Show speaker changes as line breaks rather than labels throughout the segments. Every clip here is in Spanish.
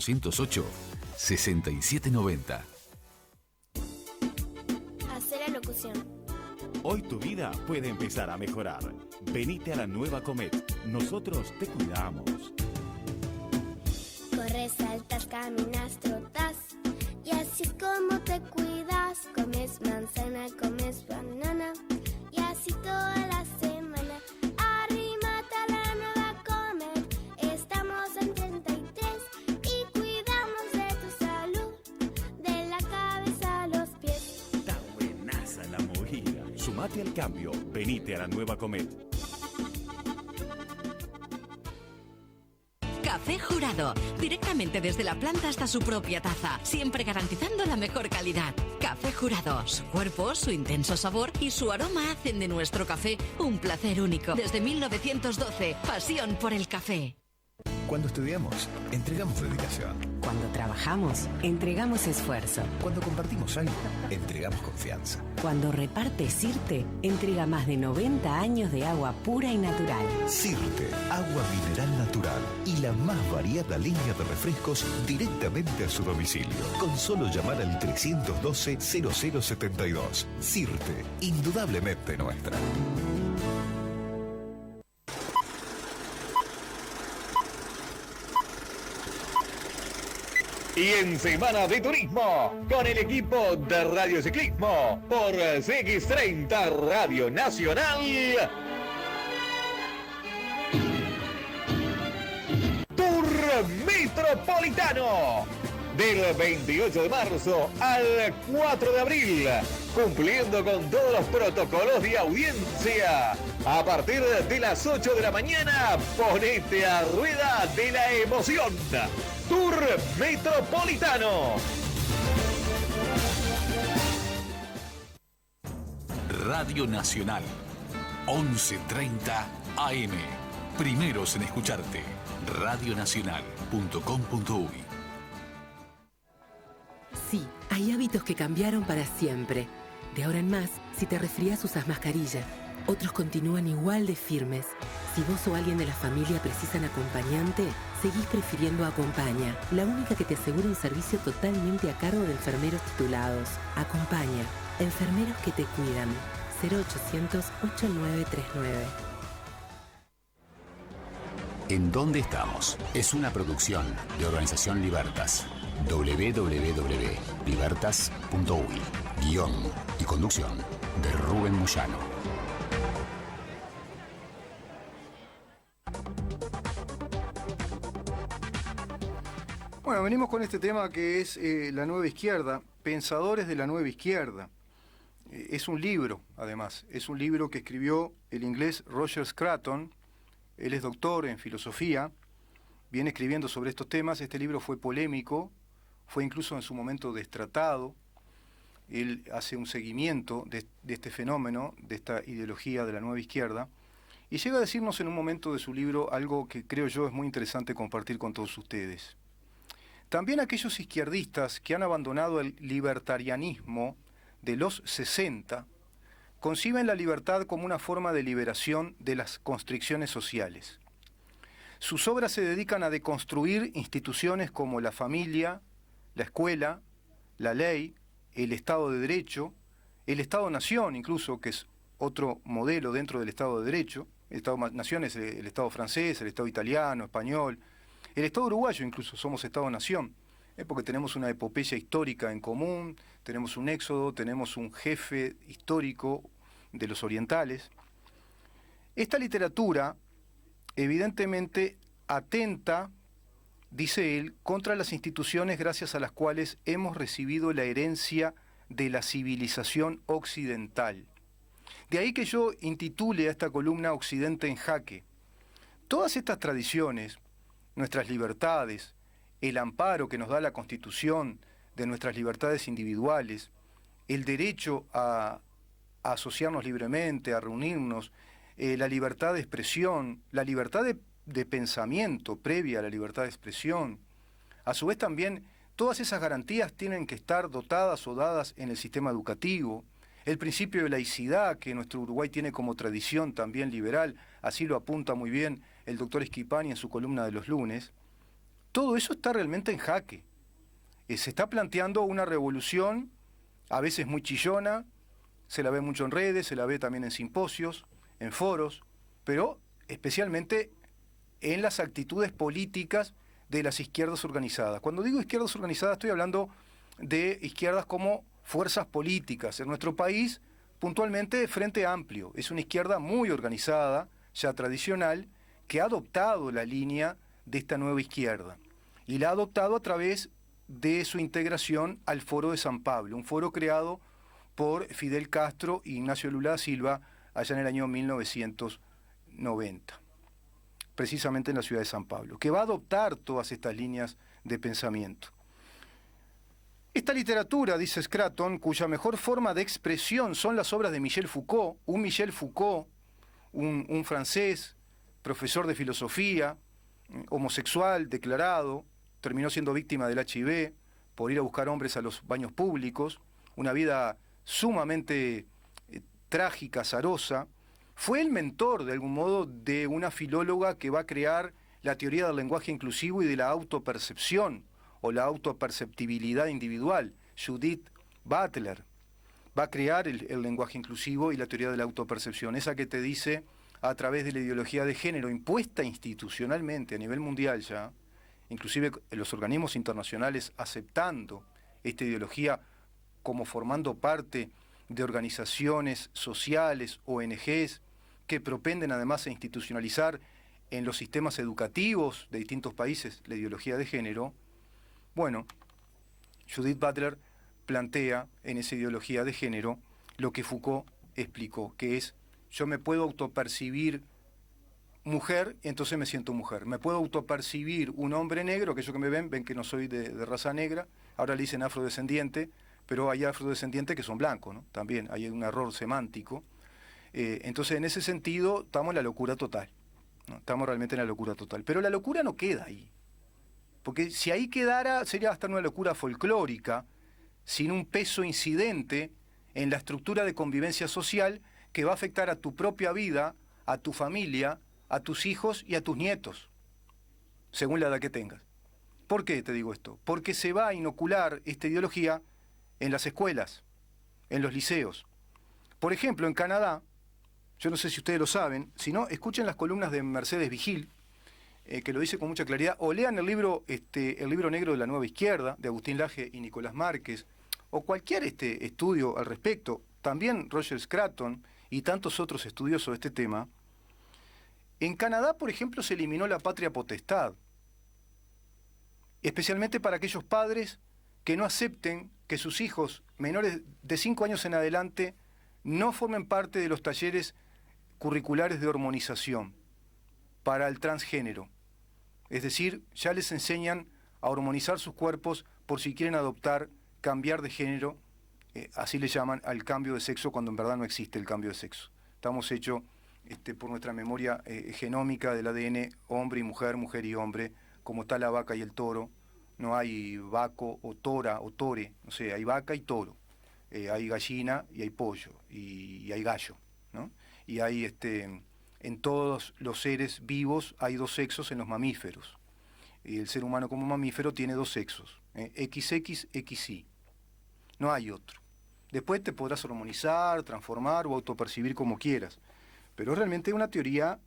0408-6790.
Hacer la locución.
Hoy tu vida puede empezar a mejorar. Venite a la nueva Comet. Nosotros te cuidamos.
Corres, saltas, caminas, trotas. Y así es como te cuidas. Comes manzana, comes banana. Y así toda la semana. Arrímate a la nueva Comet. Estamos en 33 y cuidamos de tu salud. De la cabeza a los pies.
Está buenaza la movida. Sumate al cambio. Venite a la nueva Comet.
Café Jurado, directamente desde la planta hasta su propia taza, siempre garantizando la mejor calidad. Café Jurado, su cuerpo, su intenso sabor y su aroma hacen de nuestro café un placer único. Desde 1912, pasión por el café.
Cuando estudiamos, entregamos dedicación.
Cuando trabajamos, entregamos esfuerzo.
Cuando compartimos algo, entregamos confianza.
Cuando reparte Sirte, entrega más de 90 años de agua pura y natural.
Sirte, agua mineral natural y la más variada línea de refrescos directamente a su domicilio. Con solo llamar al 312-0072. Sirte, indudablemente nuestra.
Y en Semana de Turismo, con el equipo de Radio Ciclismo, por CX30 Radio Nacional, Tour Metropolitano, del 28 de marzo al 4 de abril, cumpliendo con todos los protocolos de audiencia. A partir de las 8 de la mañana, ponete a rueda de la emoción. Tour Metropolitano.
Radio Nacional, 11:30 AM. Primeros en escucharte. Radionacional.com.uy.
Sí, hay hábitos que cambiaron para siempre. De ahora en más, si te resfrías usas mascarilla. Otros continúan igual de firmes. Si vos o alguien de la familia precisan acompañante, seguís prefiriendo Acompaña, la única que te asegura un servicio totalmente a cargo de enfermeros titulados. Acompaña, enfermeros que te cuidan. 0800-8939.
¿En dónde estamos? Es una producción de Organización Libertas. www.libertas.uy. Guión y conducción de Rubén Moyano.
Bueno, venimos con este tema que es la nueva izquierda, Pensadores de la Nueva Izquierda. Es un libro, además, es un libro que escribió el inglés Roger Scruton. Él es doctor en filosofía, viene escribiendo sobre estos temas. Este libro fue polémico, fue incluso en su momento destratado. Él hace un seguimiento de este fenómeno, de esta ideología de la nueva izquierda, y llega a decirnos en un momento de su libro algo que creo yo es muy interesante compartir con todos ustedes. También aquellos izquierdistas que han abandonado el libertarianismo de los 60 conciben la libertad como una forma de liberación de las constricciones sociales. Sus obras se dedican a deconstruir instituciones como la familia, la escuela, la ley, el Estado de Derecho, el Estado-Nación incluso, que es otro modelo dentro del Estado de Derecho. El Estado-Nación es el Estado francés, el Estado italiano, español, el Estado uruguayo incluso, somos Estado-Nación, porque tenemos una epopeya histórica en común, tenemos un éxodo, tenemos un jefe histórico de los orientales. Esta literatura evidentemente atenta, dice él, contra las instituciones gracias a las cuales hemos recibido la herencia de la civilización occidental. De ahí que yo intitule a esta columna Occidente en jaque. Todas estas tradiciones, nuestras libertades, el amparo que nos da la Constitución de nuestras libertades individuales, el derecho a asociarnos libremente, a reunirnos, la libertad de expresión, la libertad de pensamiento previa a la libertad de expresión. A su vez también todas esas garantías tienen que estar dotadas o dadas en el sistema educativo. El principio de laicidad que nuestro Uruguay tiene como tradición también liberal, así lo apunta muy bien el doctor Schipani en su columna de los lunes. todo eso está realmente en jaque. Se está planteando una revolución, a veces muy chillona, se la ve mucho en redes, se la ve también en simposios, en foros, pero especialmente en las actitudes políticas de las izquierdas organizadas. Cuando digo izquierdas organizadas estoy hablando de izquierdas como fuerzas políticas. En nuestro país, puntualmente, Frente Amplio es una izquierda muy organizada, ya tradicional, que ha adoptado la línea de esta nueva izquierda. Y la ha adoptado a través de su integración al Foro de San Pablo, un foro creado por Fidel Castro e Ignacio Lula da Silva allá en el año 1990, precisamente en la ciudad de San Pablo, que va a adoptar todas estas líneas de pensamiento. Esta literatura, dice Scraton, cuya mejor forma de expresión son las obras de Michel Foucault, un francés, profesor de filosofía, homosexual declarado, terminó siendo víctima del HIV por ir a buscar hombres a los baños públicos, una vida sumamente trágica, azarosa. Fue el mentor, de algún modo, de una filóloga que va a crear la teoría del lenguaje inclusivo y de la autopercepción o la autoperceptibilidad individual. Judith Butler va a crear el lenguaje inclusivo y la teoría de la autopercepción, esa que te dice, a través de la ideología de género impuesta institucionalmente a nivel mundial ya, inclusive los organismos internacionales aceptando esta ideología como formando parte de organizaciones sociales, ONGs, que propenden además a institucionalizar en los sistemas educativos de distintos países la ideología de género. Bueno, Judith Butler plantea en esa ideología de género lo que Foucault explicó, que es: yo me puedo autopercibir mujer, y entonces me siento mujer. Me puedo autopercibir un hombre negro, aquellos que me ven que no soy de raza negra, ahora le dicen afrodescendiente, pero hay afrodescendientes que son blancos, ¿no? También hay un error semántico. Entonces, en ese sentido, estamos en la locura total, ¿no? Estamos realmente en la locura total. Pero la locura no queda ahí. Porque si ahí quedara, sería hasta una locura folclórica, sin un peso incidente en la estructura de convivencia social que va a afectar a tu propia vida, a tu familia, a tus hijos y a tus nietos, según la edad que tengas. ¿Por qué te digo esto? Porque se va a inocular esta ideología en las escuelas, en los liceos. Por ejemplo, en Canadá, yo no sé si ustedes lo saben, si no, escuchen las columnas de Mercedes Vigil, que lo dice con mucha claridad, o lean el libro negro de la nueva izquierda, de Agustín Laje y Nicolás Márquez, o cualquier estudio al respecto, también Roger Scraton y tantos otros estudiosos de este tema. En Canadá, por ejemplo, se eliminó la patria potestad, especialmente para aquellos padres que no acepten que sus hijos menores de 5 años en adelante no formen parte de los talleres curriculares de hormonización para el transgénero. Es decir, ya les enseñan a hormonizar sus cuerpos por si quieren adoptar, cambiar de género, así le llaman al cambio de sexo, cuando en verdad no existe el cambio de sexo. Estamos hechos por nuestra memoria genómica del ADN, hombre y mujer, mujer y hombre, como está la vaca y el toro. No hay vaco o tora o tore, no sé, hay vaca y toro, hay gallina y hay pollo, y hay gallo, ¿no? Y hay, en todos los seres vivos hay 2 sexos en los mamíferos. Y el ser humano como mamífero tiene 2 sexos, XX, XY. No hay otro. Después te podrás hormonizar, transformar o autopercibir como quieras. Pero es realmente una teoría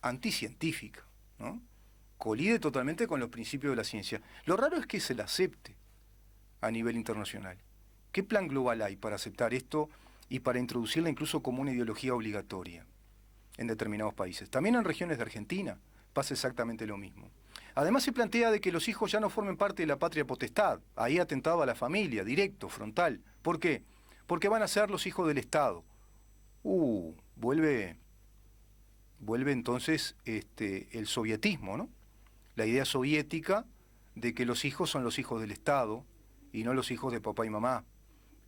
anticientífica, ¿no? Colide totalmente con los principios de la ciencia. Lo raro es que se la acepte a nivel internacional. ¿Qué plan global hay para aceptar esto y para introducirla incluso como una ideología obligatoria en determinados países? También en regiones de Argentina pasa exactamente lo mismo. Además se plantea de que los hijos ya no formen parte de la patria potestad. Ahí atentado a la familia, directo, frontal. ¿Por qué? Porque van a ser los hijos del Estado. Vuelve entonces el sovietismo, ¿no? La idea soviética de que los hijos son los hijos del Estado y no los hijos de papá y mamá.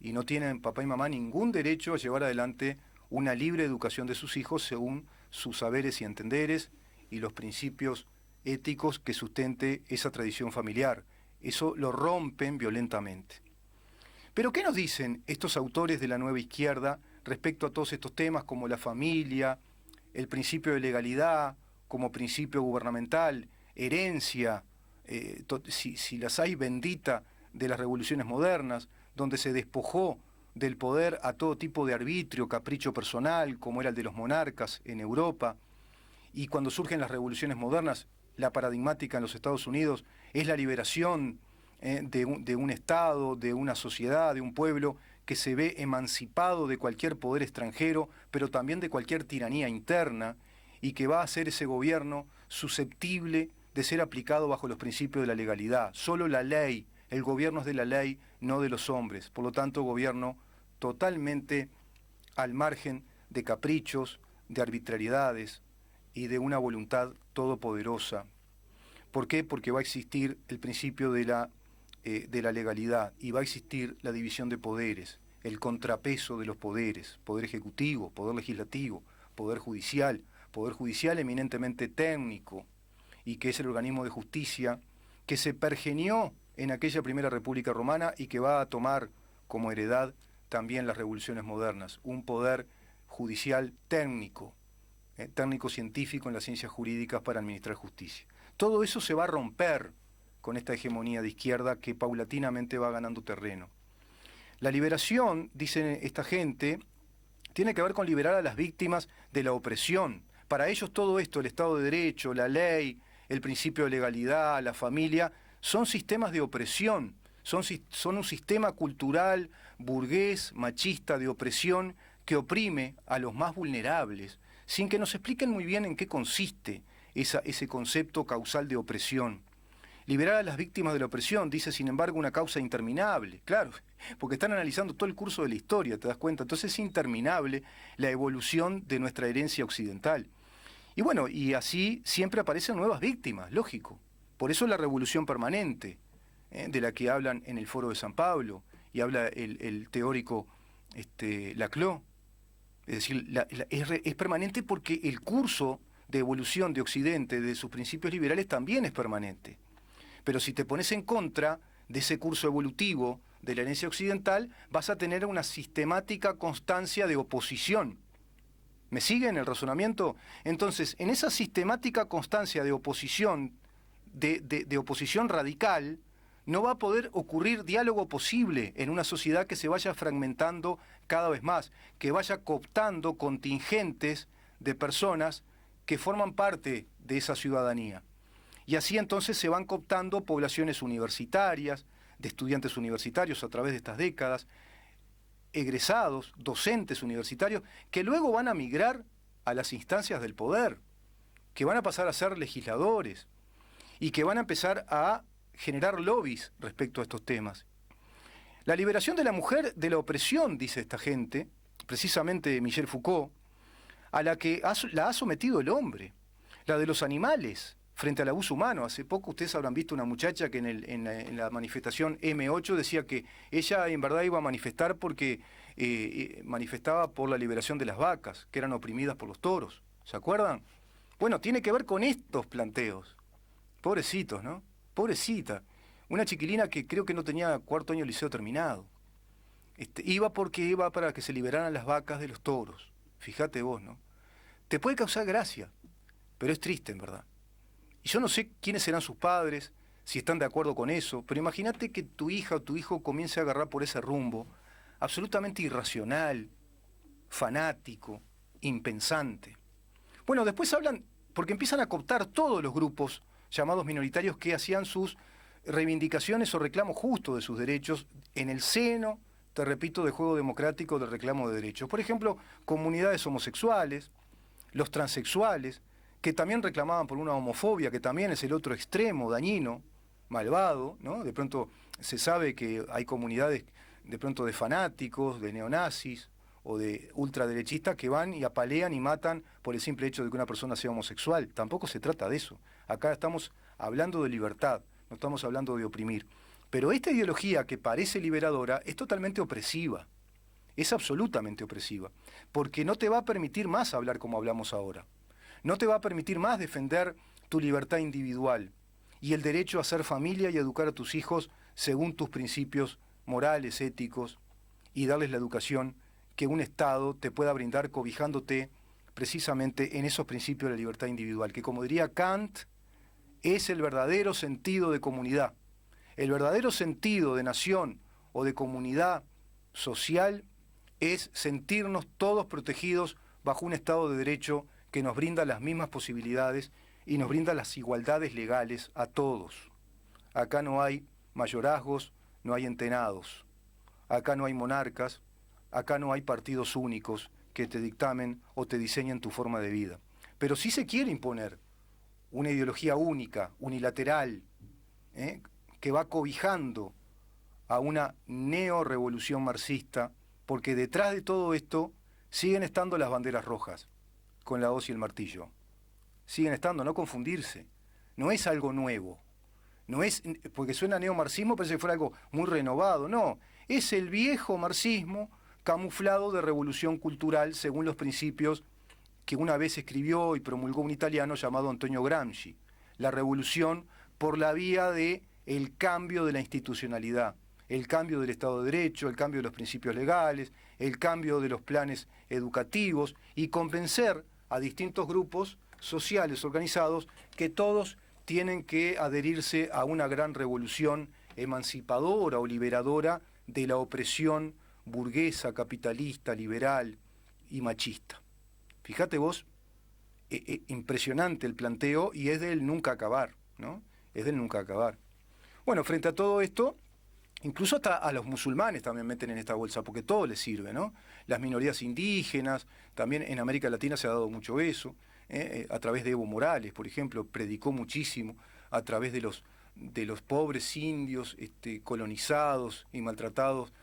Y no tienen papá y mamá ningún derecho a llevar adelante una libre educación de sus hijos según sus saberes y entenderes y los principios éticos que sustente esa tradición familiar. Eso lo rompen violentamente. Pero ¿qué nos dicen estos autores de la nueva izquierda respecto a todos estos temas como la familia, el principio de legalidad como principio gubernamental, herencia, si las hay, bendita, de las revoluciones modernas, donde se despojó del poder a todo tipo de arbitrio, capricho personal, como era el de los monarcas en Europa, y cuando surgen las revoluciones modernas, la paradigmática en los Estados Unidos es la liberación de un Estado, de una sociedad, de un pueblo que se ve emancipado de cualquier poder extranjero, pero también de cualquier tiranía interna, y que va a ser ese gobierno susceptible de ser aplicado bajo los principios de la legalidad. Solo la ley, el gobierno es de la ley, no de los hombres. Por lo tanto, gobierno totalmente al margen de caprichos, de arbitrariedades y de una voluntad todopoderosa. ¿Por qué? Porque va a existir el principio de la legalidad y va a existir la división de poderes, el contrapeso de los poderes, poder ejecutivo, poder legislativo, poder judicial eminentemente técnico, y que es el organismo de justicia que se pergenió en aquella primera República Romana y que va a tomar como heredad también las revoluciones modernas, un poder judicial técnico, técnico-científico en las ciencias jurídicas para administrar justicia. Todo eso se va a romper con esta hegemonía de izquierda que paulatinamente va ganando terreno. La liberación, dice esta gente, tiene que ver con liberar a las víctimas de la opresión. Para ellos todo esto, el Estado de Derecho, la ley, el principio de legalidad, la familia, son sistemas de opresión, son un sistema cultural, burgués, machista, de opresión, que oprime a los más vulnerables, sin que nos expliquen muy bien en qué consiste ese concepto causal de opresión. Liberar a las víctimas de la opresión, dice sin embargo, una causa interminable, claro, porque están analizando todo el curso de la historia, ¿te das cuenta? Entonces es interminable la evolución de nuestra herencia occidental. Y bueno, y así siempre aparecen nuevas víctimas, lógico. Por eso la revolución permanente, de la que hablan en el Foro de San Pablo, y habla el teórico Laclau. Es decir, es permanente porque el curso de evolución de Occidente, de sus principios liberales, también es permanente. Pero si te pones en contra de ese curso evolutivo de la herencia occidental, vas a tener una sistemática constancia de oposición. ¿Me siguen el razonamiento? Entonces, en esa sistemática constancia de oposición, de oposición radical, no va a poder ocurrir diálogo posible en una sociedad que se vaya fragmentando cada vez más, que vaya cooptando contingentes de personas que forman parte de esa ciudadanía. Y así entonces se van cooptando poblaciones universitarias, de estudiantes universitarios a través de estas décadas, egresados, docentes universitarios, que luego van a migrar a las instancias del poder, que van a pasar a ser legisladores y que van a empezar a generar lobbies respecto a estos temas. La liberación de la mujer de la opresión, dice esta gente, precisamente Michel Foucault, a la que la ha sometido el hombre, la de los animales frente al abuso humano. Hace poco ustedes habrán visto una muchacha que en la manifestación M8 decía que ella en verdad iba a manifestar porque manifestaba por la liberación de las vacas, que eran oprimidas por los toros. ¿Se acuerdan? Bueno, tiene que ver con estos planteos. Pobrecitos, ¿no? Pobrecita. Una chiquilina que creo que no tenía cuarto año de liceo terminado. Iba porque iba para que se liberaran las vacas de los toros. Fíjate vos, ¿no? Te puede causar gracia, pero es triste en verdad. Y yo no sé quiénes serán sus padres, si están de acuerdo con eso, pero imagínate que tu hija o tu hijo comience a agarrar por ese rumbo absolutamente irracional, fanático, impensante. Bueno, después hablan, porque empiezan a cooptar todos los grupos llamados minoritarios que hacían sus reivindicaciones o reclamos justos de sus derechos en el seno, te repito, del juego democrático del reclamo de derechos. Por ejemplo, comunidades homosexuales, los transexuales, que también reclamaban por una homofobia, que también es el otro extremo, dañino, malvado, ¿no? De pronto se sabe que hay comunidades de pronto de fanáticos, de neonazis o de ultraderechistas que van y apalean y matan por el simple hecho de que una persona sea homosexual. Tampoco se trata de eso. Acá estamos hablando de libertad, no estamos hablando de oprimir. Pero esta ideología que parece liberadora es totalmente opresiva, es absolutamente opresiva, porque no te va a permitir más hablar como hablamos ahora. No te va a permitir más defender tu libertad individual y el derecho a ser familia y a educar a tus hijos según tus principios morales, éticos, y darles la educación que un Estado te pueda brindar cobijándote precisamente en esos principios de la libertad individual, que como diría Kant, es el verdadero sentido de comunidad. El verdadero sentido de nación o de comunidad social es sentirnos todos protegidos bajo un Estado de Derecho que nos brinda las mismas posibilidades y nos brinda las igualdades legales a todos. Acá no hay mayorazgos, no hay entenados. Acá no hay monarcas, acá no hay partidos únicos que te dictamen o te diseñen tu forma de vida. Pero sí se quiere imponer una ideología única, unilateral, que va cobijando a una neorrevolución marxista, porque detrás de todo esto siguen estando las banderas rojas, con la hoz y el martillo. Siguen estando, no confundirse. No es algo nuevo. No es, porque suena neomarxismo, parece que fuera algo muy renovado. No, es el viejo marxismo camuflado de revolución cultural según los principios que una vez escribió y promulgó un italiano llamado Antonio Gramsci. La revolución por la vía de el cambio de la institucionalidad, el cambio del Estado de Derecho, el cambio de los principios legales, el cambio de los planes educativos y convencer a distintos grupos sociales organizados que todos tienen que adherirse a una gran revolución emancipadora o liberadora de la opresión burguesa, capitalista, liberal y machista. Fíjate vos, impresionante el planteo y es del nunca acabar, ¿no? Es del nunca acabar. Bueno, frente a todo esto, incluso hasta a los musulmanes también meten en esta bolsa, porque todo les sirve, ¿no? Las minorías indígenas, también en América Latina se ha dado mucho eso, a través de Evo Morales, por ejemplo, predicó muchísimo, a través de los pobres indios colonizados y maltratados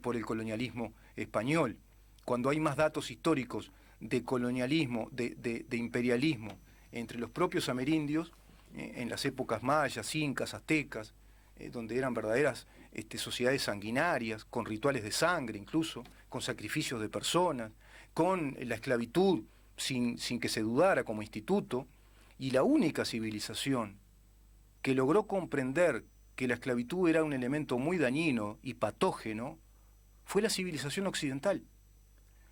por el colonialismo español. Cuando hay más datos históricos de colonialismo, de imperialismo entre los propios amerindios, en las épocas mayas, incas, aztecas, donde eran verdaderas sociedades sanguinarias, con rituales de sangre incluso, con sacrificios de personas, con la esclavitud sin que se dudara como instituto, y la única civilización que logró comprender que la esclavitud era un elemento muy dañino y patógeno, fue la civilización occidental.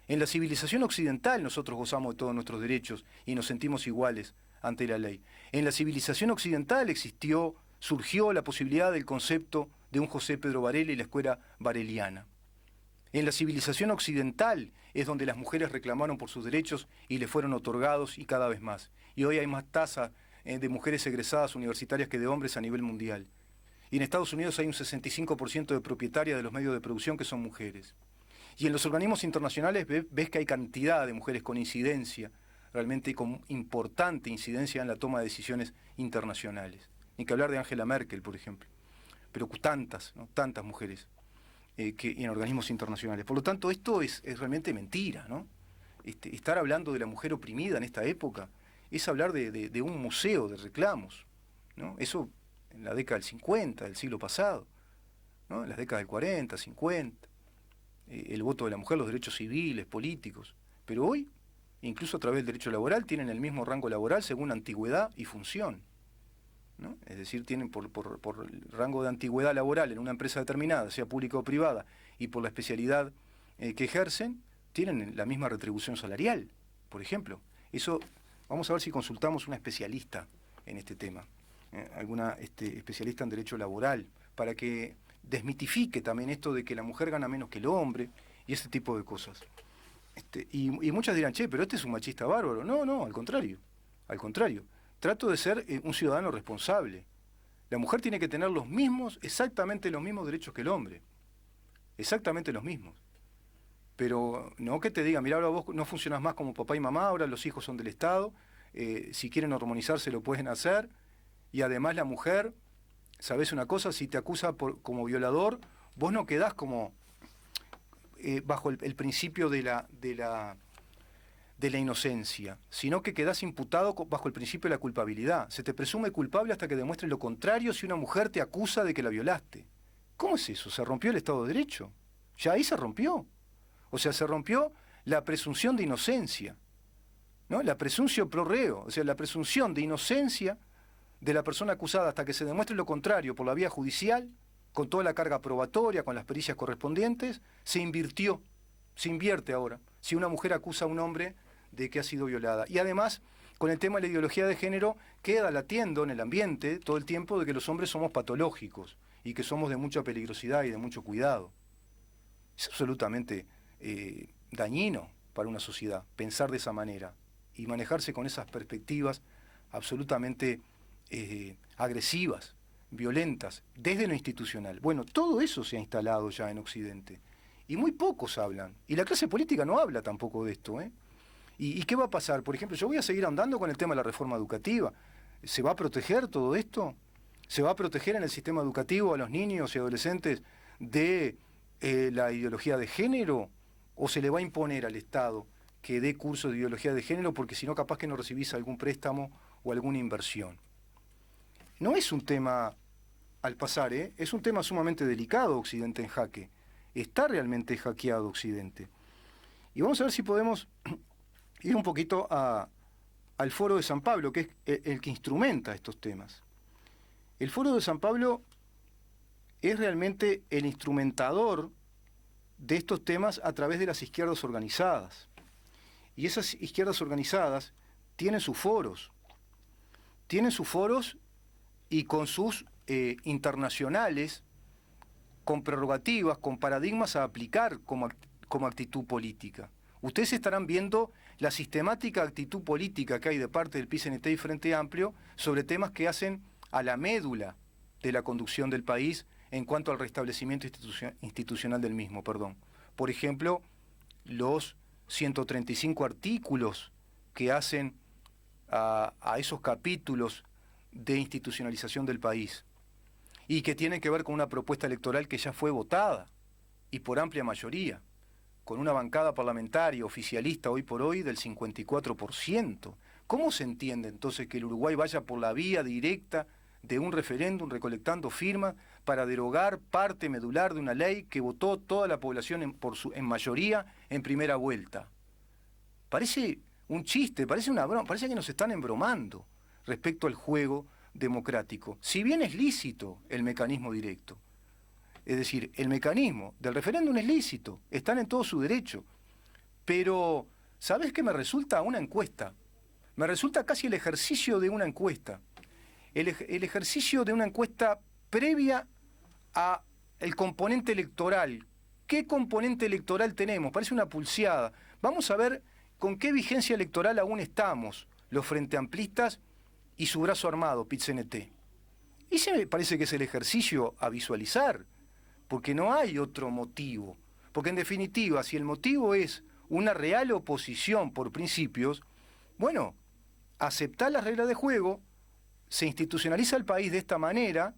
En la civilización occidental nosotros gozamos de todos nuestros derechos y nos sentimos iguales ante la ley. En la civilización occidental surgió la posibilidad del concepto de un José Pedro Varela y la escuela vareliana. En la civilización occidental es donde las mujeres reclamaron por sus derechos y les fueron otorgados y cada vez más. Y hoy hay más tasa de mujeres egresadas universitarias que de hombres a nivel mundial. Y en Estados Unidos hay un 65% de propietarias de los medios de producción que son mujeres. Y en los organismos internacionales ves que hay cantidad de mujeres con incidencia, realmente con importante incidencia en la toma de decisiones internacionales. Ni que hablar de Angela Merkel, por ejemplo. Pero tantas, ¿no? Tantas mujeres que en organismos internacionales. Por lo tanto, esto es realmente mentira, ¿no? Estar hablando de la mujer oprimida en esta época es hablar de un museo de reclamos, ¿no? Eso en la década del 50, del siglo pasado, ¿no? En las décadas del 40, 50, el voto de la mujer, los derechos civiles, políticos. Pero hoy, incluso a través del derecho laboral, tienen el mismo rango laboral según antigüedad y función, ¿no? Es decir, tienen por el rango de antigüedad laboral en una empresa determinada, sea pública o privada, y por la especialidad que ejercen, tienen la misma retribución salarial, por ejemplo. Eso, vamos a ver si consultamos una especialista en este tema, alguna especialista en derecho laboral, para que desmitifique también esto de que la mujer gana menos que el hombre, y ese tipo de cosas. Y muchas dirán, che, pero este es un machista bárbaro. No, al contrario, Trato de ser un ciudadano responsable. La mujer tiene que tener exactamente los mismos derechos que el hombre. Exactamente los mismos. Pero no que te diga, mira, ahora vos no funcionás más como papá y mamá, ahora los hijos son del Estado, si quieren hormonizarse lo pueden hacer, y además la mujer, ¿sabés una cosa? Si te acusa como violador, vos no quedás como bajo el principio de la inocencia, sino que quedás imputado bajo el principio de la culpabilidad. Se te presume culpable hasta que demuestres lo contrario si una mujer te acusa de que la violaste. ¿Cómo es eso? ¿Se rompió el Estado de Derecho? Ya ahí se rompió. O sea, se rompió la presunción de inocencia, ¿no? La presumptio pro reo, o sea, la presunción de inocencia de la persona acusada hasta que se demuestre lo contrario por la vía judicial, con toda la carga probatoria, con las pericias correspondientes, se invierte ahora. Si una mujer acusa a un hombre de que ha sido violada. Y además, con el tema de la ideología de género queda latiendo en el ambiente todo el tiempo de que los hombres somos patológicos y que somos de mucha peligrosidad y de mucho cuidado. Es absolutamente dañino para una sociedad pensar de esa manera y manejarse con esas perspectivas absolutamente agresivas, violentas, desde lo institucional. Bueno, todo eso se ha instalado ya en Occidente y muy pocos hablan. Y la clase política no habla tampoco de esto, ¿eh? ¿Y qué va a pasar? Por ejemplo, yo voy a seguir ahondando con el tema de la reforma educativa. ¿Se va a proteger todo esto? ¿Se va a proteger en el sistema educativo a los niños y adolescentes de la ideología de género? ¿O se le va a imponer al Estado que dé curso de ideología de género porque si no capaz que no recibís algún préstamo o alguna inversión? No es un tema al pasar, es un tema sumamente delicado Occidente en jaque. Está realmente hackeado Occidente. Y vamos a ver si podemos ir un poquito al Foro de San Pablo, que es el que instrumenta estos temas. El Foro de San Pablo es realmente el instrumentador de estos temas a través de las izquierdas organizadas. Y esas izquierdas organizadas tienen sus foros y con sus internacionales, con prerrogativas, con paradigmas a aplicar como actitud política. Ustedes estarán viendo la sistemática actitud política que hay de parte del PCNT y Frente Amplio sobre temas que hacen a la médula de la conducción del país en cuanto al restablecimiento institucional del mismo. Por ejemplo, los 135 artículos que hacen a esos capítulos de institucionalización del país y que tienen que ver con una propuesta electoral que ya fue votada y por amplia mayoría, con una bancada parlamentaria oficialista hoy por hoy del 54%. ¿Cómo se entiende entonces que el Uruguay vaya por la vía directa de un referéndum recolectando firmas para derogar parte medular de una ley que votó toda la población en mayoría en primera vuelta? Parece un chiste, parece una broma, parece que nos están embromando respecto al juego democrático. Si bien es lícito el mecanismo directo, es decir, el mecanismo del referéndum es lícito, están en todo su derecho, pero ¿sabes qué me resulta una encuesta? Me resulta casi el ejercicio de una encuesta. El ejercicio de una encuesta previa a el componente electoral. ¿Qué componente electoral tenemos? Parece una pulseada. Vamos a ver con qué vigencia electoral aún estamos los Frente Amplistas y su brazo armado, PIT-CNT. Y se me parece que es el ejercicio a visualizar, porque no hay otro motivo. Porque en definitiva, si el motivo es una real oposición por principios, bueno, aceptar las reglas de juego, se institucionaliza el país de esta manera,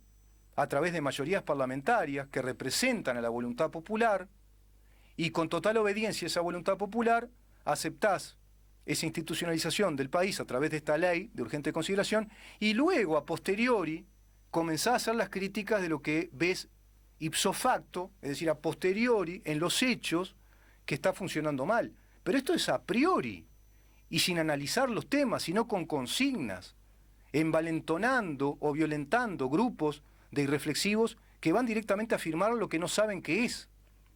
a través de mayorías parlamentarias que representan a la voluntad popular, y con total obediencia a esa voluntad popular, aceptás esa institucionalización del país a través de esta ley de urgente consideración, y luego, a posteriori, comenzás a hacer las críticas de lo que ves ipso facto, es decir, a posteriori, en los hechos, que está funcionando mal. Pero esto es a priori, y sin analizar los temas, sino con consignas, envalentonando o violentando grupos de irreflexivos que van directamente a afirmar lo que no saben que es.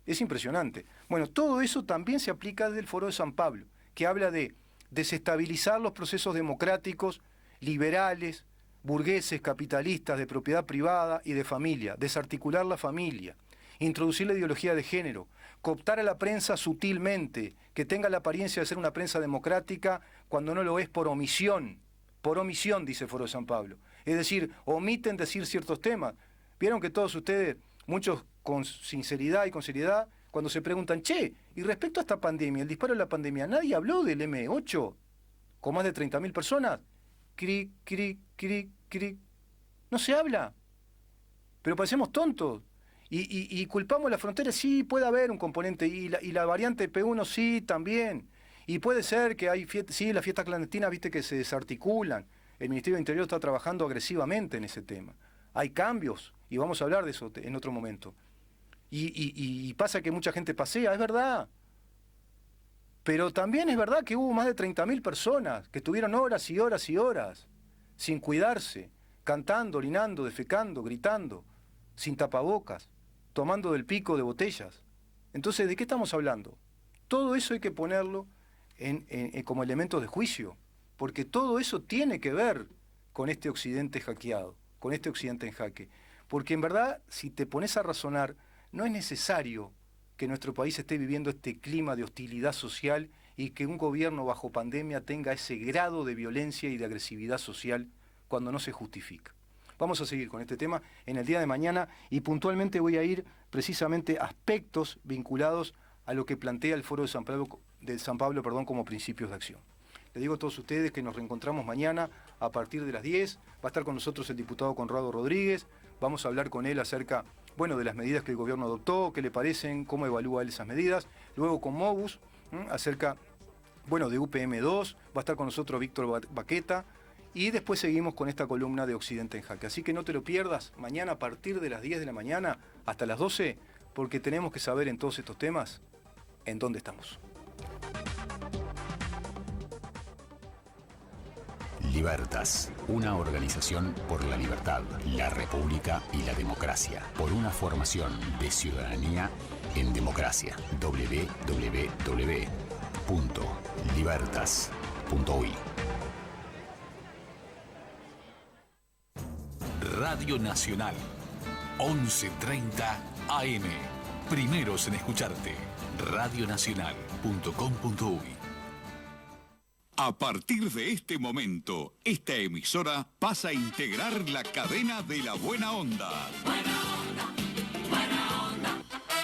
Es impresionante. Bueno, todo eso también se aplica desde el Foro de San Pablo, que habla de desestabilizar los procesos democráticos, liberales, burgueses, capitalistas, de propiedad privada y de familia, desarticular la familia, introducir la ideología de género, cooptar a la prensa sutilmente, que tenga la apariencia de ser una prensa democrática cuando no lo es por omisión, dice el Foro de San Pablo. Es decir, omiten decir ciertos temas. Vieron que todos ustedes, muchos con sinceridad y con seriedad, cuando se preguntan, che, y respecto a esta pandemia, el disparo de la pandemia, ¿nadie habló del M8 con más de 30.000 personas? Cric, cric, cric, cric. No se habla. Pero parecemos tontos. Y culpamos la frontera, sí, puede haber un componente. Y la variante P1, sí, también. Y puede ser que hay sí, las fiestas clandestinas, viste, que se desarticulan. El Ministerio del Interior está trabajando agresivamente en ese tema. Hay cambios, y vamos a hablar de eso en otro momento. Y pasa que mucha gente pasea, es verdad. Pero también es verdad que hubo más de 30.000 personas que estuvieron horas y horas y horas sin cuidarse, cantando, orinando, defecando, gritando, sin tapabocas, tomando del pico de botellas. Entonces, ¿de qué estamos hablando? Todo eso hay que ponerlo como elementos de juicio porque todo eso tiene que ver con este Occidente hackeado, con este Occidente en jaque. Porque en verdad, si te pones a razonar, no es necesario que nuestro país esté viviendo este clima de hostilidad social y que un gobierno bajo pandemia tenga ese grado de violencia y de agresividad social cuando no se justifica. Vamos a seguir con este tema en el día de mañana y puntualmente voy a ir precisamente a aspectos vinculados a lo que plantea el Foro de San Pablo, como principios de acción. Les digo a todos ustedes que nos reencontramos mañana a partir de las 10. Va a estar con nosotros el diputado Conrado Rodríguez. Vamos a hablar con él acerca, de las medidas que el gobierno adoptó, qué le parecen, cómo evalúa él esas medidas. Luego con Mobus, acerca, de UPM2. Va a estar con nosotros Víctor Baqueta. Y después seguimos con esta columna de Occidente en Jaque. Así que no te lo pierdas mañana a partir de las 10 de la mañana hasta las 12, porque tenemos que saber en todos estos temas en dónde estamos.
Libertas, una organización por la libertad, la república y la democracia, por una formación de ciudadanía en democracia. www.libertas.uy.
Radio Nacional, 11:30 AM. Primeros en escucharte. Radionacional.com.uy.
A partir de este momento, esta emisora pasa a integrar la cadena de la buena onda. Buena onda, buena onda.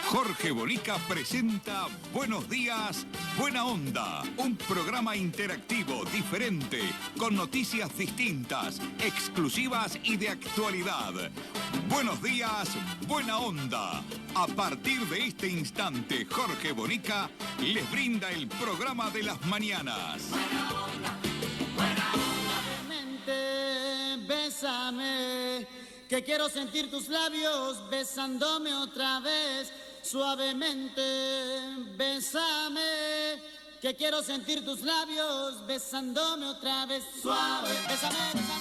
Jorge Bonica presenta Buenos Días, Buena Onda. Un programa interactivo, diferente, con noticias distintas, exclusivas y de actualidad. Buenos Días, Buena Onda. A partir de este instante, Jorge Bonica les brinda el programa de las mañanas.
Buena onda, buena onda. Bésame, que quiero sentir tus labios besándome otra vez. Suavemente, bésame, que quiero sentir tus labios besándome otra vez. Suave, bésame, bésame.